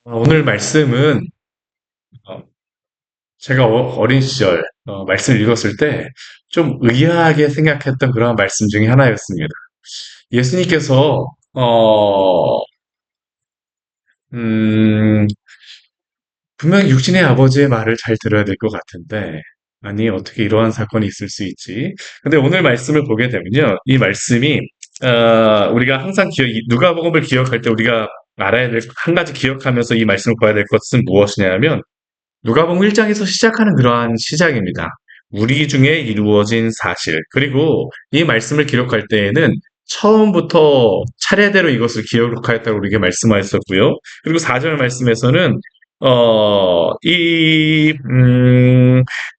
오늘 말씀은 어, 제가 어린 시절 말씀을 읽었을 때 좀 의아하게 생각했던 그런 말씀 중에 하나였습니다. 예수님께서 음, 분명히 육신의 아버지의 말을 잘 들어야 될 것 같은데 아니 어떻게 이러한 사건이 있을 수 있지? 근데 오늘 말씀을 보게 되면요, 이 말씀이 우리가 항상 누가복음을 기억할 때 우리가 알아야 될 한 가지 기억하면서 이 말씀을 봐야 될 것은 무엇이냐면 누가복음 1장에서 시작하는 그러한 시작입니다. 우리 중에 이루어진 사실. 그리고 이 말씀을 기록할 때에는 처음부터 차례대로 이것을 기록하였다고 우리에게 말씀하셨고요. 그리고 4절 말씀에서는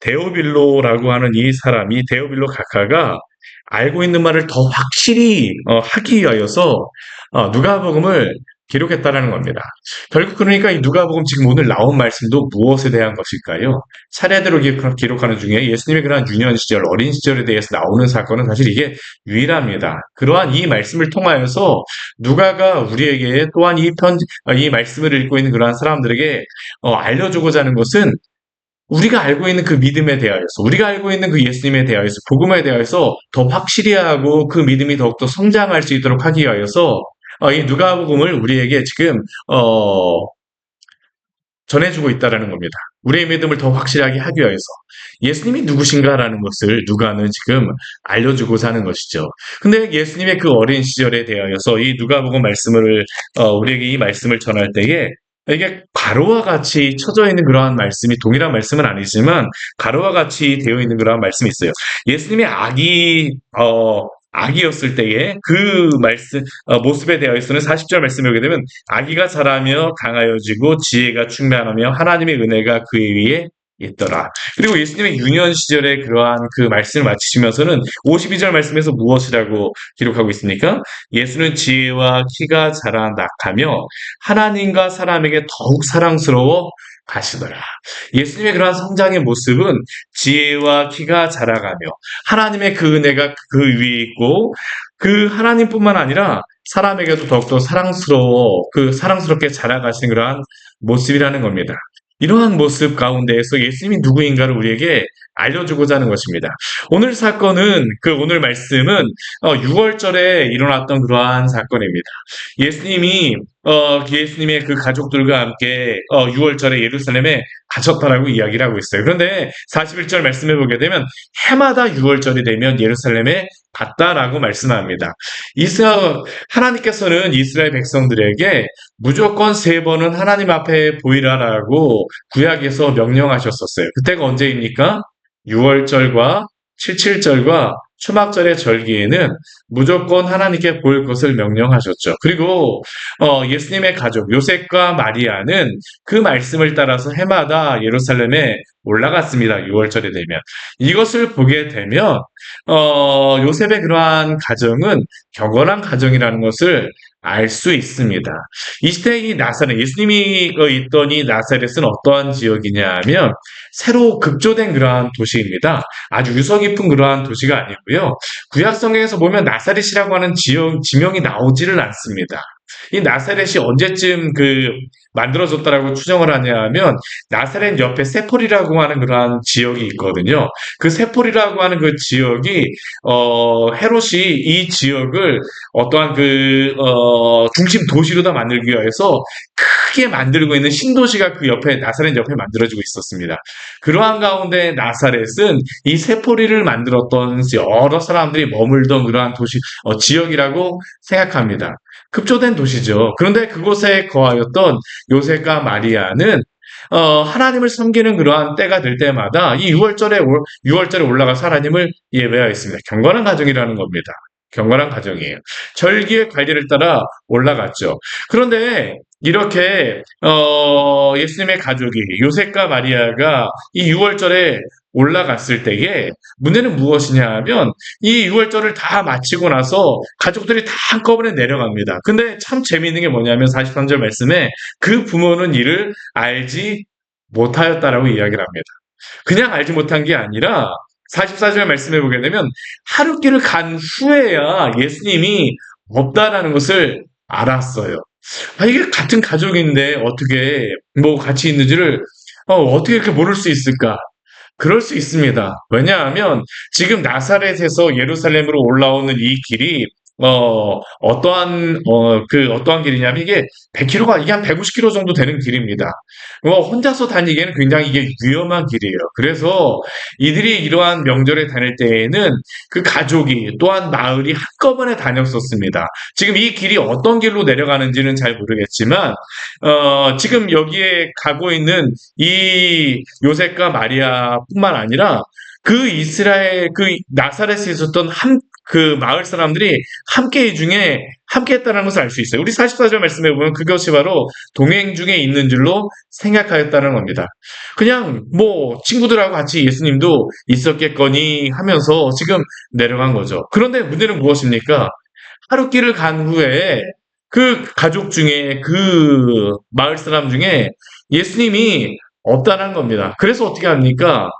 데오빌로라고 하는 이 사람이 데오빌로 각하가 알고 있는 말을 더 확실히 하기 위하여서 누가복음을 기록했다라는 겁니다. 결국 그러니까 이 누가복음 지금 오늘 나온 말씀도 무엇에 대한 것일까요? 차례대로 기록하는 중에 예수님의 그러한 유년 시절, 어린 시절에 대해서 나오는 사건은 사실 이게 유일합니다. 그러한 이 말씀을 통하여서 누가가 우리에게 또한 이 말씀을 읽고 있는 그러한 사람들에게 알려주고자 하는 것은 우리가 알고 있는 그 믿음에 대하여서, 우리가 알고 있는 그 예수님에 대하여서, 복음에 대하여서 더 확실히 하고 그 믿음이 더욱더 성장할 수 있도록 하기 위하여서 이 누가복음을 우리에게 지금 전해주고 있다라는 겁니다. 우리의 믿음을 더 확실하게 하기 위해서 예수님이 누구신가라는 것을 누가는 지금 알려주고자 하는 것이죠. 근데 예수님의 그 어린 시절에 대하여서 이 누가복음 말씀을 우리에게 이 말씀을 전할 때에 이게 가로와 같이 쳐져 있는 그러한 말씀이 동일한 말씀은 아니지만 가로와 같이 되어 있는 그러한 말씀이 있어요. 예수님의 아기였을 때의 그 모습에 대하여서는 40절 말씀에 보게 되면 아기가 자라며 강하여지고 지혜가 충만하며 하나님의 은혜가 그에 위에 있더라. 그리고 예수님의 유년 시절에 그러한 그 말씀을 마치시면서는 52절 말씀에서 무엇이라고 기록하고 있습니까? 예수는 지혜와 키가 자라 낙하며 하나님과 사람에게 더욱 사랑스러워 가시더라. 예수님의 그러한 성장의 모습은 지혜와 키가 자라가며 하나님의 그 은혜가 그 위에 있고 그 하나님뿐만 아니라 사람에게도 더욱더 사랑스럽게 자라가신 그러한 모습이라는 겁니다. 이러한 모습 가운데에서 예수님이 누구인가를 우리에게 알려주고자 하는 것입니다. 오늘 말씀은 6월절에 일어났던 그러한 사건입니다. 예수님의 그 가족들과 함께 6월절에 예루살렘에 가셨다라고 이야기를 하고 있어요. 그런데 41절 말씀해 보게 되면 해마다 6월절이 되면 예루살렘에 갔다라고 말씀합니다. 하나님께서는 이스라엘 백성들에게 무조건 3번은 하나님 앞에 보이라라고 구약에서 명령하셨었어요. 그때가 언제입니까? 6월절과 77절과 초막절의 절기에는 무조건 하나님께 보일 것을 명령하셨죠. 그리고 예수님의 가족 요셉과 마리아는 그 말씀을 따라서 해마다 예루살렘에 올라갔습니다. 6월절이 되면. 이것을 보게 되면 요셉의 그러한 가정은 경건한 가정이라는 것을 알 수 있습니다. 이 시대에 이 나사렛, 예수님이 있던 이 나사렛은 어떠한 지역이냐 하면 새로 급조된 그러한 도시입니다. 아주 유서 깊은 그러한 도시가 아니고요. 구약 성경에서 보면 나사렛이라고 하는 지명이 나오지를 않습니다. 이 나사렛이 언제쯤 만들어졌다라고 추정을 하냐 하면 나사렛 옆에 세폴이라고 하는 그러한 지역이 있거든요. 그 세폴이라고 하는 그 지역이 헤롯이 이 지역을 어떠한 중심 도시로다 만들기 위해서 크게 만들고 있는 신도시가 그 옆에 나사렛 옆에 만들어지고 있었습니다. 그러한 가운데 나사렛은 이 세포리를 만들었던 여러 사람들이 머물던 그러한 지역이라고 생각합니다. 급조된 도시죠. 그런데 그곳에 거하였던 요셉과 마리아는 하나님을 섬기는 그러한 때가 될 때마다 이 6월절에 올라가서 하나님을 예배하였습니다. 경건한 가정이라는 겁니다. 경건한 가정이에요. 절기의 관리를 따라 올라갔죠. 그런데 이렇게 예수님의 가족이 요셉과 마리아가 이 6월절에 올라갔을 때에 문제는 무엇이냐 하면 이 6월절을 다 마치고 나서 가족들이 다 한꺼번에 내려갑니다. 근데 참 재미있는 게 뭐냐면 43절 말씀에 그 부모는 이를 알지 못하였다라고 이야기를 합니다. 그냥 알지 못한 게 아니라 44절 말씀해 보게 되면 하루길을 간 후에야 예수님이 없다라는 것을 알았어요. 이게 같은 가족인데 어떻게 뭐 같이 있는지를 어떻게 이렇게 모를 수 있을까? 그럴 수 있습니다. 왜냐하면 지금 나사렛에서 예루살렘으로 올라오는 이 길이 어떠한 길이냐면 이게 100km가 이게 한 150km 정도 되는 길입니다. 혼자서 다니기에는 굉장히 이게 위험한 길이에요. 그래서 이들이 이러한 명절에 다닐 때에는 그 가족이 또한 마을이 한꺼번에 다녔었습니다. 지금 이 길이 어떤 길로 내려가는지는 잘 모르겠지만 지금 여기에 가고 있는 이 요셉과 마리아뿐만 아니라 그 이스라엘 그 나사렛에 있었던 그 마을 사람들이 함께 이 중에 함께 했다는 것을 알 수 있어요. 우리 44절 말씀해 보면 그것이 바로 동행 중에 있는 줄로 생각하였다는 겁니다. 그냥 뭐 친구들하고 같이 예수님도 있었겠거니 하면서 지금 내려간 거죠. 그런데 문제는 무엇입니까? 하루 길을 간 후에 그 가족 중에 그 마을 사람 중에 예수님이 없다는 겁니다. 그래서 어떻게 합니까?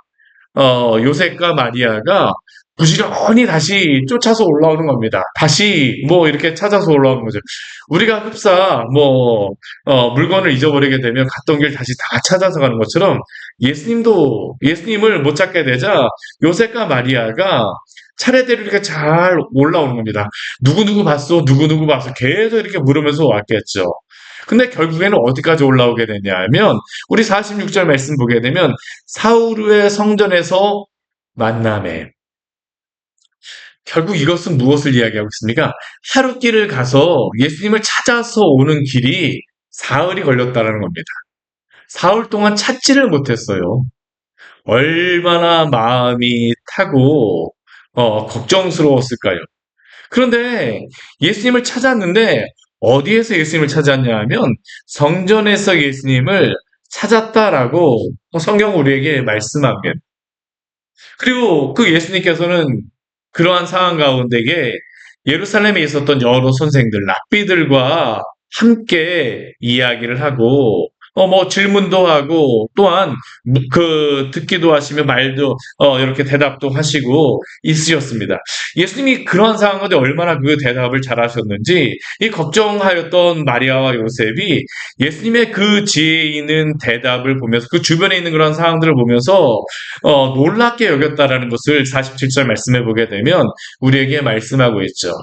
요셉과 마리아가 부지런히 다시 쫓아서 올라오는 겁니다. 다시 뭐 이렇게 찾아서 올라오는 거죠. 우리가 흡사 뭐 물건을 잊어버리게 되면 갔던 길 다시 다 찾아서 가는 것처럼 예수님도 예수님을 못 찾게 되자 요셉과 마리아가 차례대로 이렇게 잘 올라오는 겁니다. 누구누구 봤어? 누구누구 봤어? 계속 이렇게 물으면서 왔겠죠. 근데 결국에는 어디까지 올라오게 되냐 하면 우리 46절 말씀 보게 되면 사우르의 성전에서 만남에 결국 이것은 무엇을 이야기하고 있습니까? 하루 길을 가서 예수님을 찾아서 오는 길이 사흘이 걸렸다는 겁니다. 사흘 동안 찾지를 못했어요. 얼마나 마음이 타고 걱정스러웠을까요? 그런데 예수님을 찾았는데 어디에서 예수님을 찾았냐 하면 성전에서 예수님을 찾았다라고 성경 우리에게 말씀합니다. 그리고 그 예수님께서는 그러한 상황 가운데에 예루살렘에 있었던 여러 선생들, 랍비들과 함께 이야기를 하고, 뭐 질문도 하고, 또한 듣기도 하시며 말도, 이렇게 대답도 하시고 있으셨습니다. 예수님이 그러한 상황 가운데 얼마나 그 대답을 잘하셨는지, 이 걱정하였던 마리아와 요셉이 예수님의 그 지혜 있는 대답을 보면서, 그 주변에 있는 그런 상황들을 보면서, 놀랍게 여겼다라는 것을 47절 말씀해 보게 되면 우리에게 말씀하고 있죠.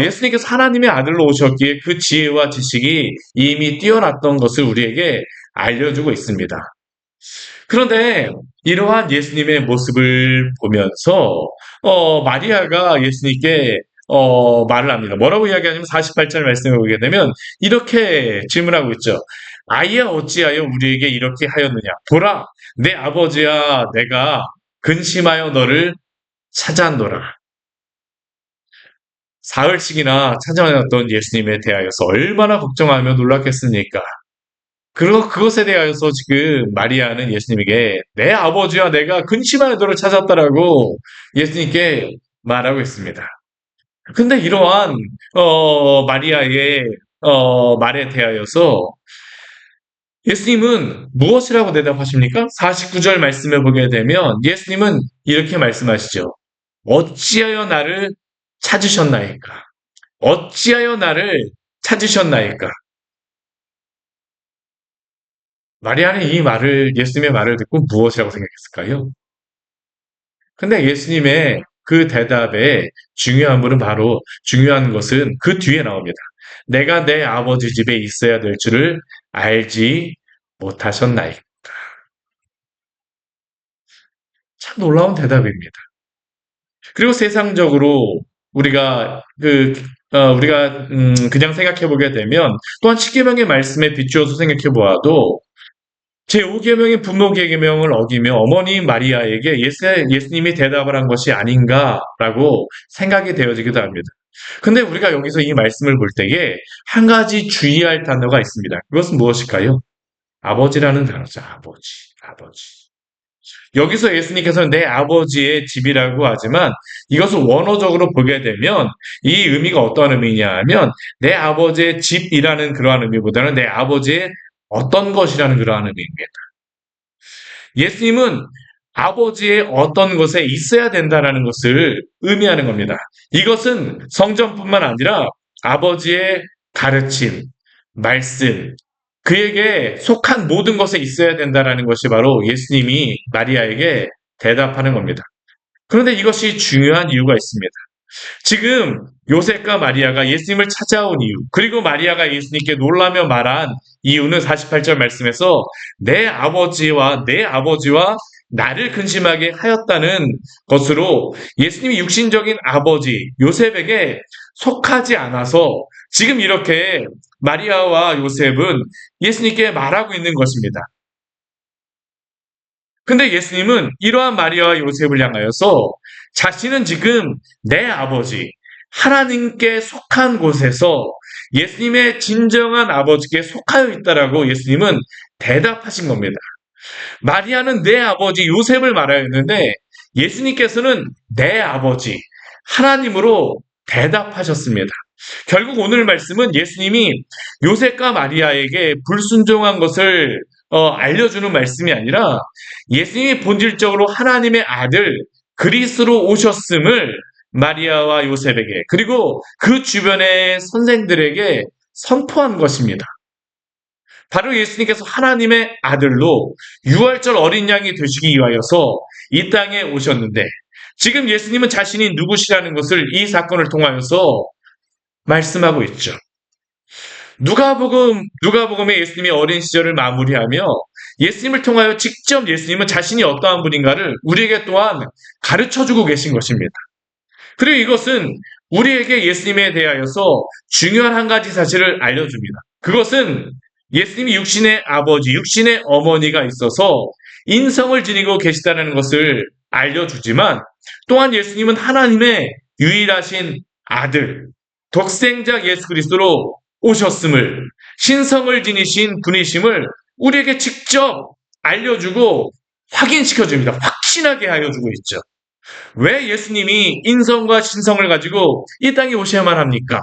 예수님께서 하나님의 아들로 오셨기에 그 지혜와 지식이 이미 뛰어났던 것을 우리에게 알려주고 있습니다. 그런데 이러한 예수님의 모습을 보면서 마리아가 예수님께 말을 합니다. 뭐라고 이야기하냐면 48절 말씀해 보게 되면 이렇게 질문하고 있죠. 아이야 어찌하여 우리에게 이렇게 하였느냐? 보라, 내 아버지야 내가 근심하여 너를 찾아노라. 사흘씩이나 찾아왔던 예수님에 대하여서 얼마나 걱정하며 놀랐겠습니까? 그리고 그것에 대하여서 지금 마리아는 예수님에게 내 아버지와 내가 근심하여 너를 찾았다라고 예수님께 말하고 있습니다. 근데 이러한 마리아의 말에 대하여서 예수님은 무엇이라고 대답하십니까? 49절 말씀을 보게 되면 예수님은 이렇게 말씀하시죠. 어찌하여 나를 찾으셨나이까? 어찌하여 나를 찾으셨나이까? 마리아는 이 말을, 예수님의 말을 듣고 무엇이라고 생각했을까요? 근데 예수님의 그 대답에 중요한 것은 그 뒤에 나옵니다. 내가 내 아버지 집에 있어야 될 줄을 알지 못하셨나이까? 참 놀라운 대답입니다. 그리고 세상적으로 우리가 그냥 생각해 보게 되면 또한 십계명의 말씀에 비추어서 생각해 보아도 제5계명의 분모계명을 어기며 어머니 마리아에게 예수님이 대답을 한 것이 아닌가라고 생각이 되어지기도 합니다. 근데 우리가 여기서 이 말씀을 볼 때에 한 가지 주의할 단어가 있습니다. 그것은 무엇일까요? 아버지라는 단어죠. 아버지. 여기서 예수님께서는 내 아버지의 집이라고 하지만 이것을 원어적으로 보게 되면 이 의미가 어떠한 의미냐 하면 내 아버지의 집이라는 그러한 의미보다는 내 아버지의 어떤 것이라는 그러한 의미입니다. 예수님은 아버지의 어떤 것에 있어야 된다는 것을 의미하는 겁니다. 이것은 성전뿐만 아니라 아버지의 가르침, 말씀, 그에게 속한 모든 것에 있어야 된다라는 것이 바로 예수님이 마리아에게 대답하는 겁니다. 그런데 이것이 중요한 이유가 있습니다. 지금 요셉과 마리아가 예수님을 찾아온 이유, 그리고 마리아가 예수님께 놀라며 말한 이유는 48절 말씀에서 내 아버지와 나를 근심하게 하였다는 것으로 예수님이 육신적인 아버지 요셉에게 속하지 않아서 지금 이렇게 마리아와 요셉은 예수님께 말하고 있는 것입니다. 근데 예수님은 이러한 마리아와 요셉을 향하여서 자신은 지금 내 아버지, 하나님께 속한 곳에서 예수님의 진정한 아버지께 속하여 있다라고 예수님은 대답하신 겁니다. 마리아는 내 아버지 요셉을 말하였는데 예수님께서는 내 아버지, 하나님으로 대답하셨습니다. 결국 오늘 말씀은 예수님이 요셉과 마리아에게 불순종한 것을 알려주는 말씀이 아니라 예수님이 본질적으로 하나님의 아들 그리스도로 오셨음을 마리아와 요셉에게 그리고 그 주변의 선생들에게 선포한 것입니다. 바로 예수님께서 하나님의 아들로 유월절 어린 양이 되시기 위하여서 이 땅에 오셨는데 지금 예수님은 자신이 누구시라는 것을 이 사건을 통하여서 말씀하고 있죠. 누가복음에 예수님이 어린 시절을 마무리하며 예수님을 통하여 직접 예수님은 자신이 어떠한 분인가를 우리에게 또한 가르쳐주고 계신 것입니다. 그리고 이것은 우리에게 예수님에 대하여서 중요한 한 가지 사실을 알려줍니다. 그것은 예수님이 육신의 아버지, 육신의 어머니가 있어서 인성을 지니고 계시다는 것을 알려주지만 또한 예수님은 하나님의 유일하신 아들, 독생자 예수 그리스도로 오셨음을, 신성을 지니신 분이심을 우리에게 직접 알려주고 확인시켜줍니다. 확신하게 하여주고 있죠. 왜 예수님이 인성과 신성을 가지고 이 땅에 오셔야만 합니까?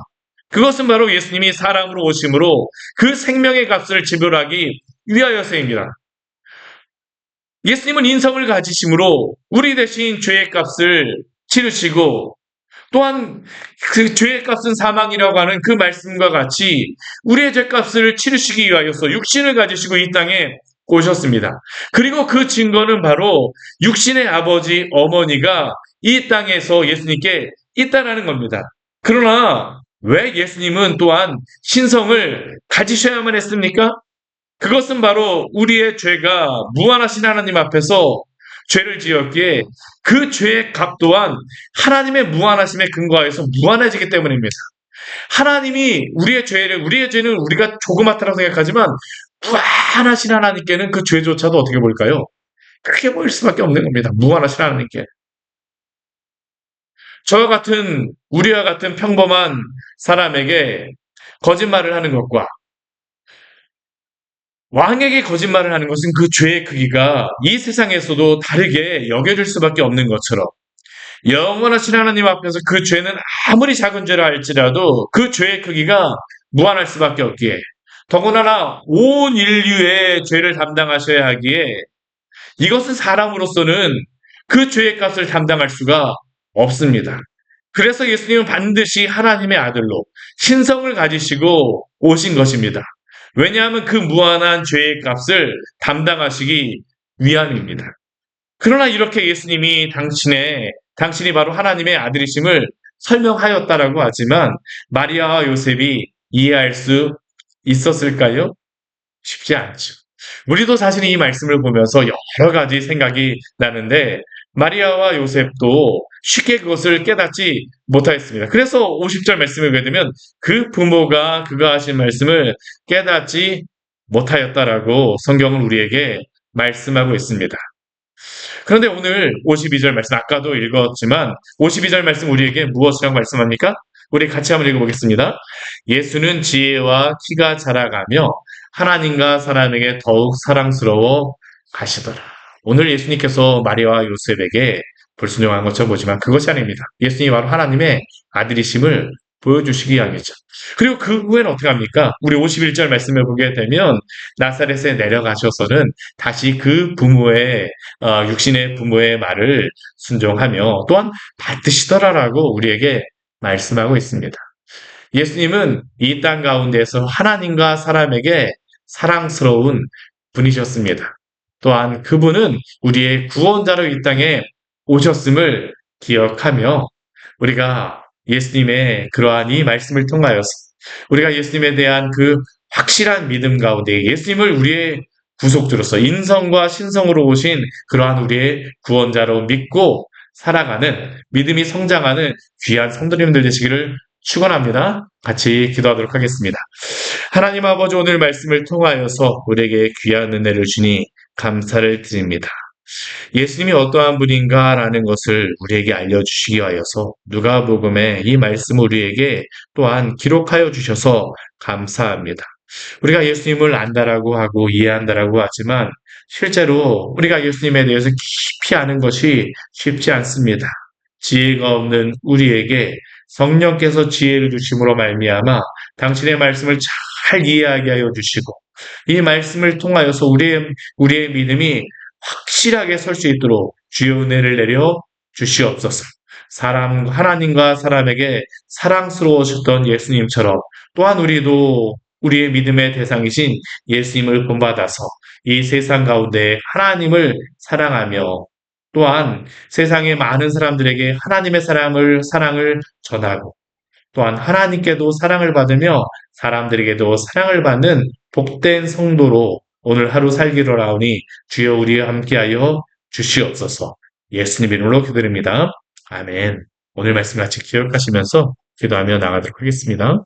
그것은 바로 예수님이 사람으로 오심으로 그 생명의 값을 지불하기 위하여서입니다. 예수님은 인성을 가지심으로 우리 대신 죄의 값을 치르시고 또한 그 죄의 값은 사망이라고 하는 그 말씀과 같이 우리의 죄값을 치르시기 위하여서 육신을 가지시고 이 땅에 오셨습니다. 그리고 그 증거는 바로 육신의 아버지, 어머니가 이 땅에서 예수님께 있다라는 겁니다. 그러나 왜 예수님은 또한 신성을 가지셔야만 했습니까? 그것은 바로 우리의 죄가 무한하신 하나님 앞에서 죄를 지었기에 그 죄의 값 또한 하나님의 무한하심에 근거하여서 무한해지기 때문입니다. 하나님이 우리의 죄는 우리가 조그맣다고 생각하지만 무한하신 하나님께는 그 죄조차도 어떻게 보일까요? 크게 보일 수밖에 없는 겁니다. 무한하신 하나님께. 우리와 같은 평범한 사람에게 거짓말을 하는 것과 왕에게 거짓말을 하는 것은 그 죄의 크기가 이 세상에서도 다르게 여겨질 수밖에 없는 것처럼 영원하신 하나님 앞에서 그 죄는 아무리 작은 죄라 할지라도 그 죄의 크기가 무한할 수밖에 없기에 더군다나 온 인류의 죄를 담당하셔야 하기에 이것은 사람으로서는 그 죄의 값을 담당할 수가 없습니다. 그래서 예수님은 반드시 하나님의 아들로 신성을 가지시고 오신 것입니다. 왜냐하면 그 무한한 죄의 값을 담당하시기 위함입니다. 그러나 이렇게 예수님이 당신이 바로 하나님의 아들이심을 설명하였다라고 하지만 마리아와 요셉이 이해할 수 있었을까요? 쉽지 않죠. 우리도 사실 이 말씀을 보면서 여러 가지 생각이 나는데 마리아와 요셉도 쉽게 그것을 깨닫지 못하였습니다. 그래서 50절 말씀을 보게 되면 그 부모가 그가 하신 말씀을 깨닫지 못하였다라고 성경은 우리에게 말씀하고 있습니다. 그런데 오늘 52절 말씀 아까도 읽었지만 52절 말씀 우리에게 무엇이라고 말씀합니까? 우리 같이 한번 읽어보겠습니다. 예수는 지혜와 키가 자라가며 하나님과 사람에게 더욱 사랑스러워 가시더라. 오늘 예수님께서 마리아와 요셉에게 불순종한 것처럼 보지만 그것이 아닙니다. 예수님이 바로 하나님의 아들이심을 보여주시기 위함이죠. 그리고 그 후에는 어떻게 합니까? 우리 51절 말씀을 보게 되면 나사렛에 내려가셔서는 다시 그 육신의 부모의 말을 순종하며 또한 받드시더라라고 우리에게 말씀하고 있습니다. 예수님은 이 땅 가운데서 하나님과 사람에게 사랑스러운 분이셨습니다. 또한 그분은 우리의 구원자로 이 땅에 오셨음을 기억하며 우리가 예수님의 그러한 이 말씀을 통하여서 우리가 예수님에 대한 그 확실한 믿음 가운데 예수님을 우리의 구속주로서 인성과 신성으로 오신 그러한 우리의 구원자로 믿고 살아가는 믿음이 성장하는 귀한 성도님들 되시기를 축원합니다. 같이 기도하도록 하겠습니다. 하나님 아버지 오늘 말씀을 통하여서 우리에게 귀한 은혜를 주니 감사를 드립니다. 예수님이 어떠한 분인가라는 것을 우리에게 알려주시기 하여서 누가복음에 이 말씀을 우리에게 또한 기록하여 주셔서 감사합니다. 우리가 예수님을 안다라고 하고 이해한다라고 하지만 실제로 우리가 예수님에 대해서 깊이 아는 것이 쉽지 않습니다. 지혜가 없는 우리에게 성령께서 지혜를 주심으로 말미암아 당신의 말씀을 잘 이해하게 하여 주시고 이 말씀을 통하여서 우리의 믿음이 확실하게 설 수 있도록 주의 은혜를 내려 주시옵소서. 하나님과 사람에게 사랑스러우셨던 예수님처럼 또한 우리도 우리의 믿음의 대상이신 예수님을 본받아서 이 세상 가운데 하나님을 사랑하며 또한 세상의 많은 사람들에게 하나님의 사랑을 전하고 또한 하나님께도 사랑을 받으며 사람들에게도 사랑을 받는 복된 성도로 오늘 하루 살기로 하오니 주여 우리와 함께하여 주시옵소서. 예수님 이름으로 기도드립니다. 아멘. 오늘 말씀 같이 기억하시면서 기도하며 나가도록 하겠습니다.